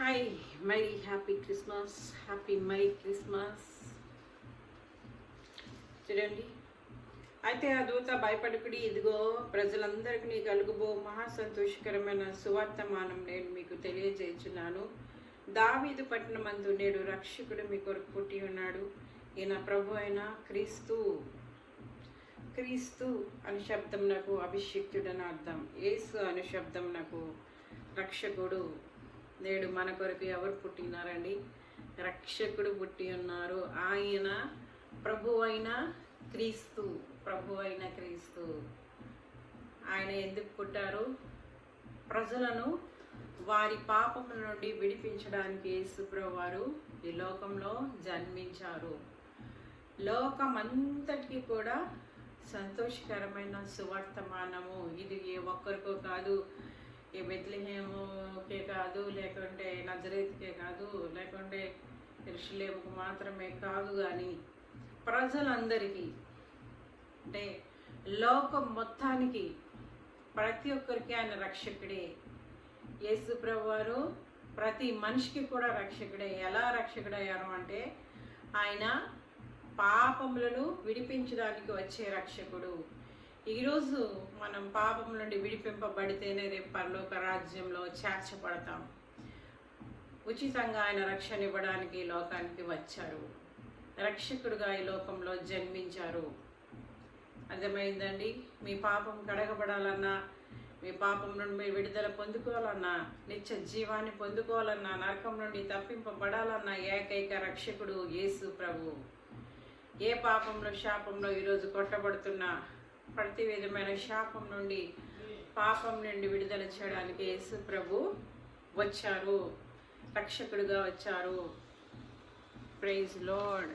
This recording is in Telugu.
హాయ్ మరీ హ్యాపీ క్రిస్మస్, హ్యాపీ మరీ క్రిస్మస్. చూడండి, అయితే ఆ దూత భయపడుకుడి, ఇదిగో ప్రజలందరికీ కలుగుబో మహా సంతోషకరమైన సువార్తమానం నేను మీకు తెలియజేస్తున్నాను. దావీదు పట్టణమందు నేడు రక్షకుడు మీ కొరకు పుట్టి ఉన్నాడు. ఈయన ప్రభు అయిన క్రీస్తు. క్రీస్తు అను శబ్దం నాకు అభిషిక్తుడని అర్థం. యేసు అను శబ్దం నాకు రక్షకుడు. నేడు మన కొరకు ఎవరు పుట్టినారండి? రక్షకుడు పుట్టి ఉన్నారు. ఆయన ప్రభు అయిన క్రీస్తు. ప్రభు అయిన క్రీస్తు. ఆయన ఎందుకు పుట్టారు? ప్రజలను వారి పాపముల నుండి విడిపించడానికి యేసుప్రభు వారు ఈ లోకంలో జన్మించారు. లోకమంతటికి కూడా సంతోషకరమైన సువర్తమానము. ఇది ఏ ఒక్కరికో కాదు, ఈ బెత్లెహేముకే కాదు, లేకుంటే నజరేత్కే కాదు, లేకుంటే యెరూషలేముకు మాత్రమే కాదు, కానీ ప్రజలందరికీ, అంటే లోకం మొత్తానికి ప్రతి ఒక్కరికి ఆయన రక్షకుడే. యేసు ప్రభు వారు ప్రతి మనిషికి కూడా రక్షకుడే. ఎలా రక్షకుడయ్యారు అంటే ఆయన పాపములను విడిపించడానికి వచ్చే రక్షకుడు. ఈరోజు మనం పాపం నుండి విడిపింపబడితేనే రేపు పరలోక రాజ్యంలో చేర్చబడతాం. ఉచితంగా ఆయన రక్షణ ఇవ్వడానికి లోకానికి వచ్చారు. రక్షకుడుగా ఈ లోకంలో జన్మించారు. అర్థమైందండి? మీ పాపం కడగబడాలన్నా, మీ పాపం నుండి మీరు విడుదల పొందుకోవాలన్నా, నిత్య జీవాన్ని పొందుకోవాలన్నా, నరకం నుండి తప్పింపబడాలన్నా ఏకైక రక్షకుడు యేసు ప్రభు. ఏ పాపంలో శాపంలో ఈరోజు కొట్టబడుతున్నా, ప్రతి విధమైన శాపం నుండి, పాపం నుండి విడుదల చేయడానికి యేసు ప్రభు వచ్చారు, రక్షకుడుగా వచ్చారు. Praise lord.